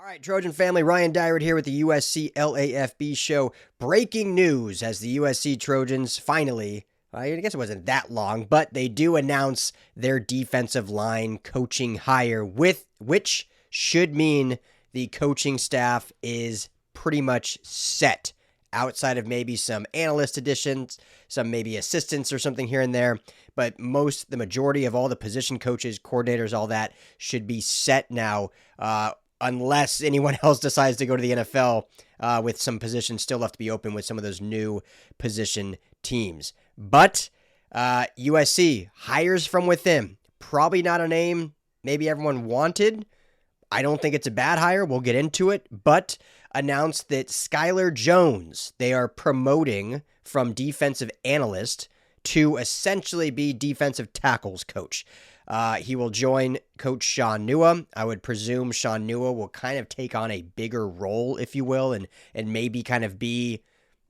right, Trojan family, Ryan Dyrud here with the USC LAFB show. Breaking news as the USC Trojans finally, I guess it wasn't that long, but they do announce their defensive line coaching hire, which should mean the coaching staff is pretty much set outside of maybe some analyst additions, some maybe assistants or something here and there. But the majority of all the position coaches, coordinators, all that should be set now, unless anyone else decides to go to the NFL with some positions still left to be open with some of those new position teams. But USC hires from within. Probably not a name maybe everyone wanted. I don't think it's a bad hire. We'll get into it. But announced that Skyler Jones, they are promoting from defensive analyst to essentially be defensive tackles coach. He will join Coach Shaun Nua. I would presume Shaun Nua will kind of take on a bigger role, if you will, and maybe kind of be,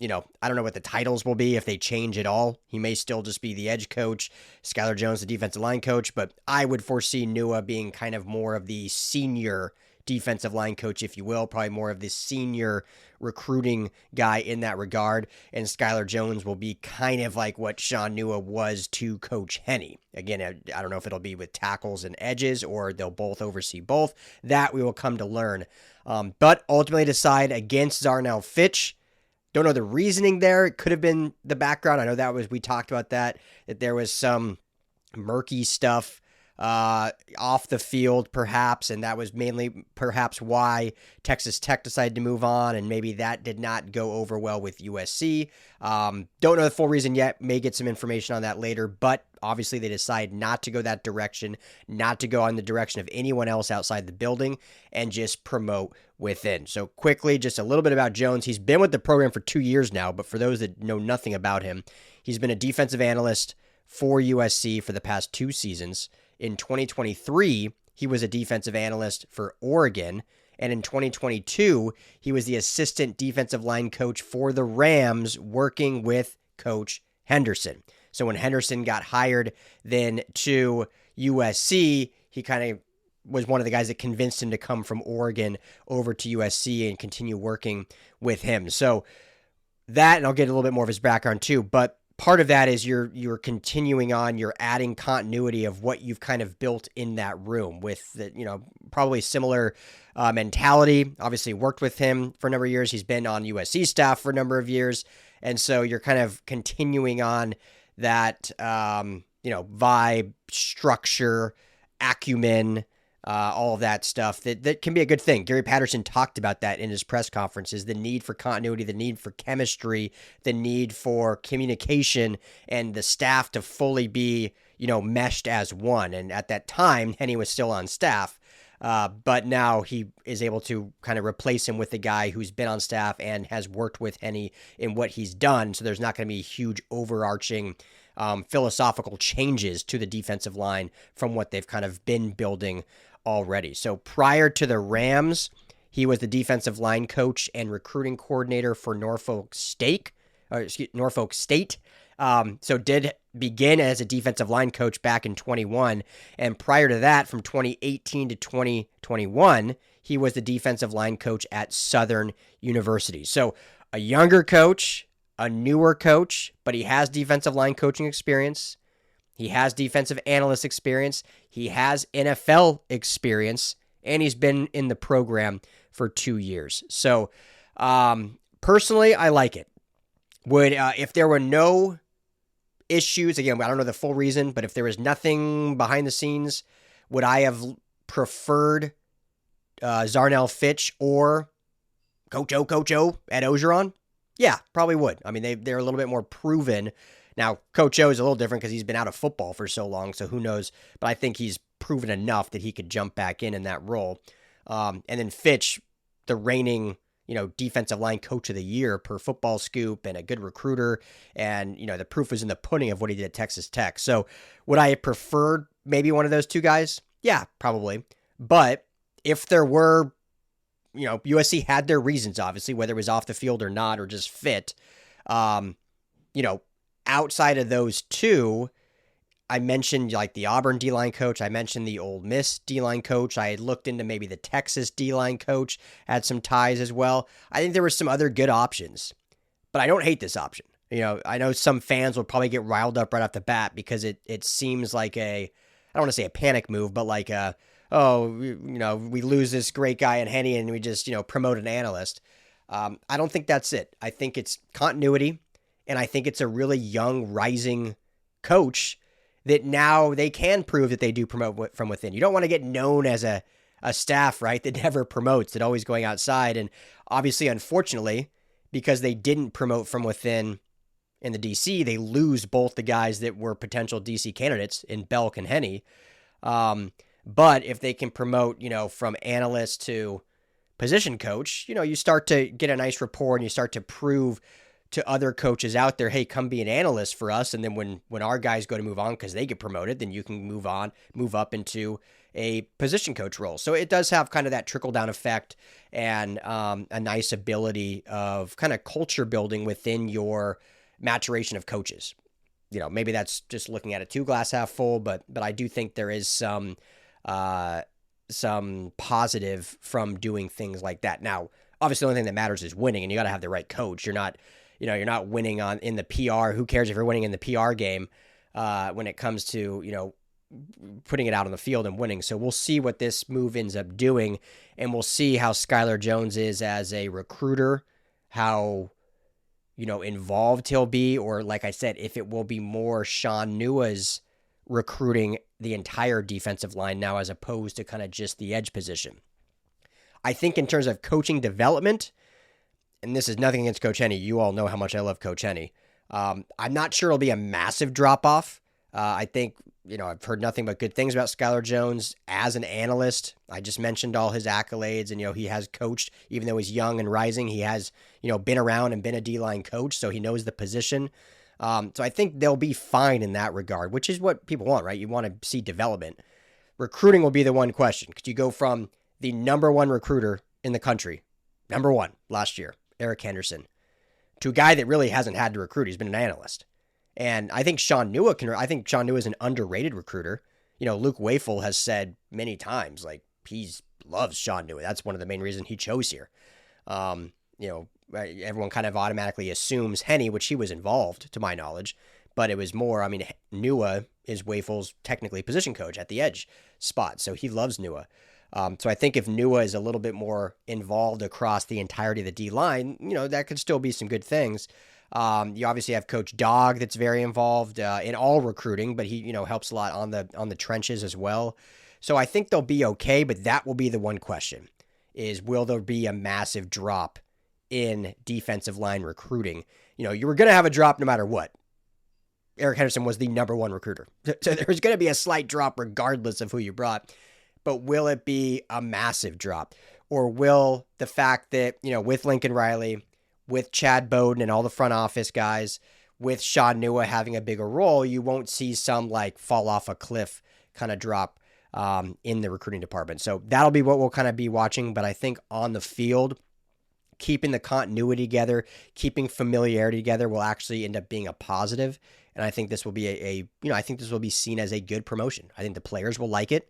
I don't know what the titles will be if they change at all. He may still just be the edge coach, Skyler Jones, the defensive line coach, but I would foresee Nua being kind of more of the senior defensive line coach, if you will, probably more of the senior recruiting guy in that regard. And Skyler Jones will be kind of like what Shaun Nua was to Coach Henne. Again, I don't know if it'll be with tackles and edges or they'll both oversee both. That we will come to learn. But ultimately decide against Zarnell Fitch. Don't know the reasoning there. It could have been the background. I know we talked about that there was some murky stuff off the field, perhaps, and that was mainly perhaps why Texas Tech decided to move on, and maybe that did not go over well with USC. Don't know the full reason yet. May get some information on that later, but obviously they decide not to go that direction, not to go in the direction of anyone else outside the building, and just promote within. So quickly, just a little bit about Jones. He's been with the program for 2 years now, but for those that know nothing about him, he's been a defensive analyst for USC for the past 2 seasons. In 2023, he was a defensive analyst for Oregon, and in 2022, he was the assistant defensive line coach for the Rams, working with Coach Henderson. So when Henderson got hired then to USC, he kind of was one of the guys that convinced him to come from Oregon over to USC and continue working with him. So that, and I'll get a little bit more of his background too, but part of that is you're continuing on, you're adding continuity of what you've kind of built in that room with the, probably similar mentality. Obviously worked with him for a number of years. He's been on USC staff for a number of years. And so you're kind of continuing on that, vibe, structure, acumen, all of that stuff that can be a good thing. Gary Patterson talked about that in his press conferences, the need for continuity, the need for chemistry, the need for communication, and the staff to fully be, meshed as one. And at that time, Henne was still on staff, but now he is able to kind of replace him with the guy who's been on staff and has worked with Henne in what he's done. So there's not going to be huge overarching philosophical changes to the defensive line from what they've kind of been building already. So prior to the Rams, he was the defensive line coach and recruiting coordinator for Norfolk State. So did begin as a defensive line coach back in 21. And prior to that, from 2018 to 2021, he was the defensive line coach at Southern University. So a younger coach, a newer coach, but he has defensive line coaching experience. He has defensive analyst experience. He has NFL experience, and he's been in the program for 2 years. So personally, I like it. If there were no issues, again, I don't know the full reason, but if there was nothing behind the scenes, would I have preferred Zarnell Fitch or Coach O at Ogeron? Yeah, probably would. I mean, they're a little bit more proven. Now, Coach O is a little different because he's been out of football for so long, so who knows? But I think he's proven enough that he could jump back in that role. And then Fitch, the reigning, defensive line coach of the year per Football Scoop and a good recruiter. And, the proof is in the pudding of what he did at Texas Tech. So would I have preferred maybe one of those two guys? Yeah, probably. But if there were, USC had their reasons, obviously, whether it was off the field or not, or just fit. Outside of those two, I mentioned like the Auburn D-line coach. I mentioned the Ole Miss D-line coach. I had looked into maybe the Texas D-line coach, had some ties as well. I think there were some other good options, but I don't hate this option. I know some fans will probably get riled up right off the bat because it seems like I don't want to say a panic move, but like we lose this great guy in Henny and we just, promote an analyst. I don't think that's it. I think it's continuity, and I think it's a really young, rising coach that now they can prove that they do promote from within. You don't want to get known as a staff, right, that never promotes, that always going outside. And obviously, unfortunately, because they didn't promote from within in the DC, they lose both the guys that were potential DC candidates in Belk and Henny. But if they can promote, from analyst to position coach, you start to get a nice rapport and you start to prove to other coaches out there, hey, come be an analyst for us. And then when our guys go to move on because they get promoted, then you can move up into a position coach role. So it does have kind of that trickle down effect and a nice ability of kind of culture building within your maturation of coaches. Maybe that's just looking at it too glass half full, but I do think there is some positive from doing things like that. Now, obviously, the only thing that matters is winning, and you got to have the right coach. You're not winning in the PR. Who cares if you're winning in the PR game when it comes to, putting it out on the field and winning. So we'll see what this move ends up doing, and we'll see how Skyler Jones is as a recruiter, how, involved he'll be, or like I said, if it will be more Shaun Nua's recruiting the entire defensive line now as opposed to kind of just the edge position. I think in terms of coaching development, and this is nothing against Coach Henny, you all know how much I love Coach Henny. I'm not sure it'll be a massive drop-off. I think, I've heard nothing but good things about Skyler Jones as an analyst. I just mentioned all his accolades, and, he has coached, even though he's young and rising, he has, been around and been a D-line coach, so he knows the position. So I think they'll be fine in that regard, which is what people want, right? You want to see development. Recruiting will be the one question, because you go from the number one recruiter in the country, number one last year, Eric Henderson, to a guy that really hasn't had to recruit. He's been an analyst. And I think Shaun Nua is an underrated recruiter. Luke Wafel has said many times, like, he loves Shaun Nua. That's one of the main reasons he chose here. Everyone kind of automatically assumes Henny, which he was involved, to my knowledge, but it was more, Nua is Wafel's technically position coach at the edge spot, so he loves Nua. So I think if Nua is a little bit more involved across the entirety of the D-line, that could still be some good things. You obviously have Coach Dog that's very involved in all recruiting, but he, helps a lot on the trenches as well. So I think they'll be okay, but that will be the one question, is will there be a massive drop in defensive line recruiting? You were going to have a drop no matter what. Eric Henderson was the number one recruiter. So there's going to be a slight drop regardless of who you brought. But will it be a massive drop? Or will the fact that, with Lincoln Riley, with Chad Bowden and all the front office guys, with Shaun Nua having a bigger role, you won't see some like fall off a cliff kind of drop in the recruiting department. So that'll be what we'll kind of be watching. But I think on the field, keeping the continuity together, keeping familiarity together will actually end up being a positive. And I think this will be I think this will be seen as a good promotion. I think the players will like it.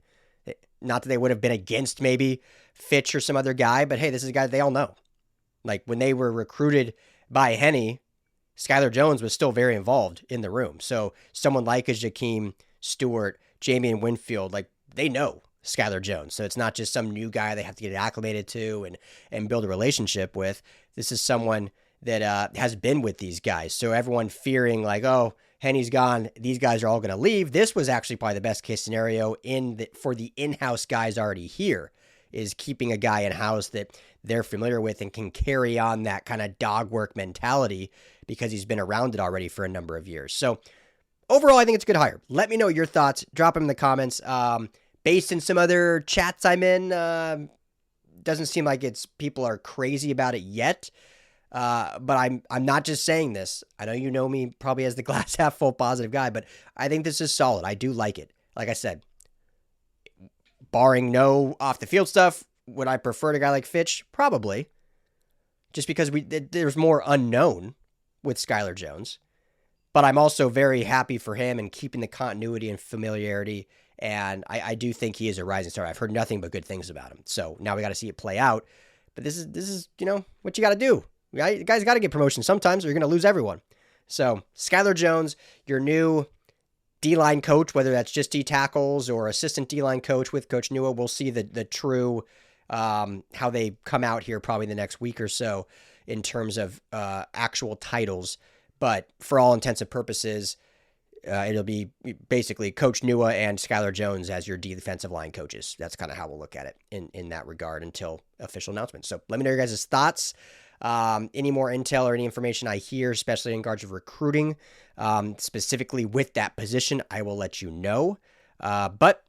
Not that they would have been against maybe Fitch or some other guy, but hey, this is a guy they all know. Like when they were recruited by Henny, Skyler Jones was still very involved in the room. So someone like a Jakeem Stewart, Jamie Winfield, like they know Skyler Jones. So it's not just some new guy they have to get acclimated to and build a relationship with. This is someone that has been with these guys. So everyone fearing like, oh, Henny's gone, these guys are all going to leave. This was actually probably the best case scenario for the in-house guys already here, is keeping a guy in-house that they're familiar with and can carry on that kind of dog work mentality because he's been around it already for a number of years. So overall, I think it's a good hire. Let me know your thoughts. Drop them in the comments. Based in some other chats I'm in, doesn't seem like people are crazy about it yet. But I'm not just saying this. I know you know me probably as the glass half full positive guy, but I think this is solid. I do like it. Like I said, barring no off the field stuff, would I prefer a guy like Fitch? Probably. Just because there's more unknown with Skyler Jones. But I'm also very happy for him and keeping the continuity and familiarity. And I do think he is a rising star. I've heard nothing but good things about him. So now we got to see it play out. But this is what you got to do. You guys got to get promotion sometimes or you're going to lose everyone. So Skyler Jones, your new D-line coach, whether that's just D-tackles or assistant D-line coach with Coach Nua, we'll see the true how they come out here probably the next week or so in terms of actual titles. But for all intents and purposes, it'll be basically Coach Nua and Skyler Jones as your defensive line coaches. That's kind of how we'll look at it in that regard until official announcement. So let me know your guys' thoughts. Any more intel or any information I hear, especially in regards of recruiting, specifically with that position, I will let you know. But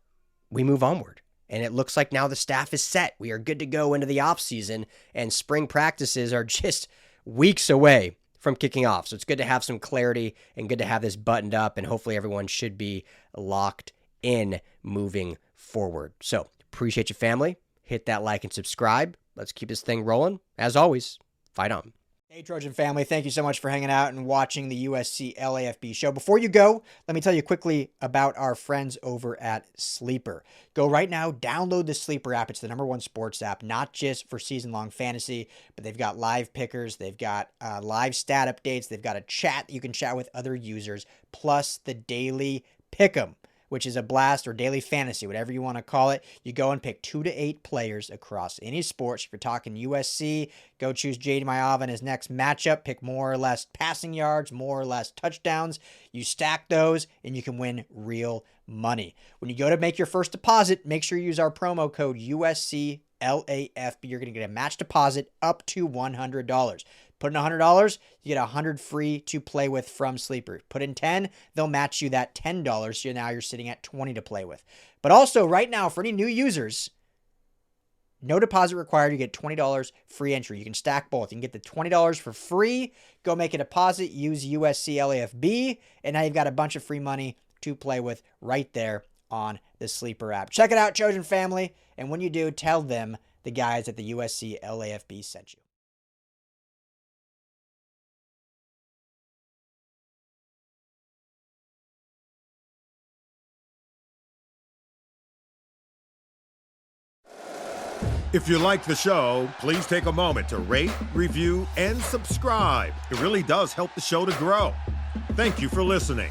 we move onward. And it looks like now the staff is set. We are good to go into the offseason, and spring practices are just weeks away from kicking off. So it's good to have some clarity and good to have this buttoned up, and hopefully everyone should be locked in moving forward. So appreciate you, family. Hit that like and subscribe. Let's keep this thing rolling. As always, fight on. Hey, Trojan family, thank you so much for hanging out and watching the USC LAFB show. Before you go, let me tell you quickly about our friends over at Sleeper. Go right now, download the Sleeper app. It's the #1 sports app, not just for season-long fantasy, but they've got live pickers, they've got live stat updates, they've got a chat you can chat with other users, plus the daily pick'em, which is a blast, or daily fantasy, whatever you want to call it. You go and pick 2 to 8 players across any sports. If you're talking USC, go choose J.D. Maiava in his next matchup. Pick more or less passing yards, more or less touchdowns. You stack those, and you can win real money. When you go to make your first deposit, make sure you use our promo code USCLAFB. You're going to get a match deposit up to $100. Put in $100, you get $100 free to play with from Sleeper. Put in $10, they'll match you that $10, so now you're sitting at $20 to play with. But also, right now, for any new users, no deposit required. You get $20 free entry. You can stack both. You can get the $20 for free, go make a deposit, use USC LAFB, and now you've got a bunch of free money to play with right there on the Sleeper app. Check it out, Trojan family, and when you do, tell them the guys at the USC LAFB sent you. If you like the show, please take a moment to rate, review, and subscribe. It really does help the show to grow. Thank you for listening.